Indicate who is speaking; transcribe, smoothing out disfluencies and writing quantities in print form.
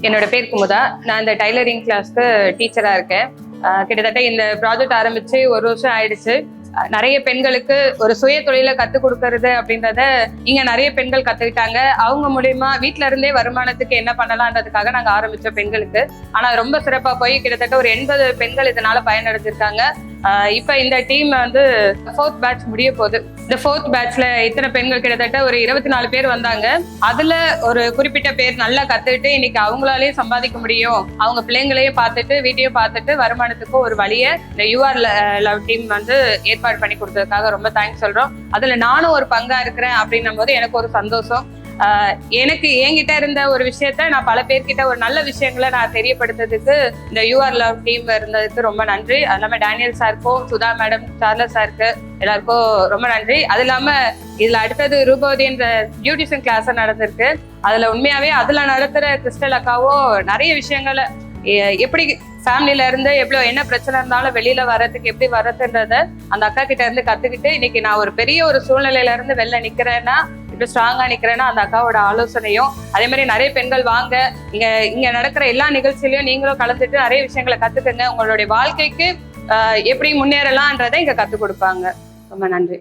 Speaker 1: என்னோட பேர் குமுதா. நான் இந்த டைலரிங் கிளாஸ்க்கு டீச்சரா இருக்கேன். கிட்டத்தட்ட இந்த ப்ராஜெக்ட் ஆரம்பிச்சு 1 வருஷம் ஆயிடுச்சு. நிறைய பெண்களுக்கு ஒரு சுய தொழிலை கத்துக் கொடுக்கறது அப்படின்றத இங்க நிறைய பெண்கள் கத்துக்கிட்டாங்க. அவங்க மூலியமா வீட்டுல இருந்தே வருமானத்துக்கு என்ன பண்ணலான்றதுக்காக நாங்க ஆரம்பிச்ச பெண்களுக்கு. ஆனா ரொம்ப சிறப்பா போய் கிட்டத்தட்ட ஒரு 80 பெண்கள் இதனால பயனடைஞ்சிருக்காங்க. இப்ப இந்த டீம் வந்து 4th பேட்ச் முடிய போகுது. இந்த 4th பேட்ச்ல இத்தனை பெண்கள் கிட்டத்தட்ட ஒரு 24 பேர் வந்தாங்க. அதுல ஒரு குறிப்பிட்ட பேர் நல்லா கத்துக்கிட்டு இன்னைக்கு அவங்களாலேயும் சம்பாதிக்க முடியும், அவங்க பிள்ளைங்களையும் பார்த்துட்டு வீட்டையும் பார்த்துட்டு வருமானத்துக்கு ஒரு வழியை இந்த யூஆர் லவ் டீம் வந்து ஏற்பாடு பண்ணி கொடுத்ததுக்காக ரொம்ப தேங்க்ஸ் சொல்றோம். அதுல நானும் ஒரு பங்கா இருக்கிறேன் அப்படின்னும் போது எனக்கு ஒரு சந்தோஷம். எனக்கு என்கிட்ட இருந்த ஒரு விஷயத்த நான் பல பேர்கிட்ட ஒரு நல்ல விஷயங்களை நான் தெரியப்படுத்துறதுக்கு இந்த யூஆர் லவ் டீம் இருந்ததுக்கு ரொம்ப நன்றி. அது இல்லாம டேனியல் சாருக்கும், சுதா மேடம், சார்லஸ் சாருக்கு எல்லாருக்கும் ரொம்ப நன்றி. அது இல்லாம இதுல அடுத்தது ரூபவதின்ற பியூட்டிஷியன் கிளாஸ் நடந்திருக்கு. அதுல உண்மையாவே அதுல நடத்துற கிறிஸ்டல் அக்காவும் நிறைய விஷயங்களை எப்படி ஃபேமிலியில இருந்து எவ்வளவு என்ன பிரச்சனை இருந்தாலும் வெளியில வர்றதுக்கு எப்படி வர்றதுன்றத அந்த அக்கா கிட்ட இருந்து கத்துக்கிட்டு இன்னைக்கு நான் ஒரு பெரிய ஒரு சூழ்நிலையில இருந்து வெளில நிக்கிறேன்னா, இப்படி ஸ்ட்ராங்கா நிக்கிறேன்னா அந்த அக்காவோட ஆலோசனையும் அதே மாதிரி நிறைய பெண்கள் வாங்க, இங்க நடக்கிற எல்லா நிகழ்ச்சியிலயும் நீங்களும் கலந்துட்டு நிறைய விஷயங்களை கத்துக்குங்க. உங்களுடைய வாழ்க்கைக்கு எப்படி முன்னேறலாம்ன்றதை இங்க கத்துக் கொடுப்பாங்க. ரொம்ப நன்றி.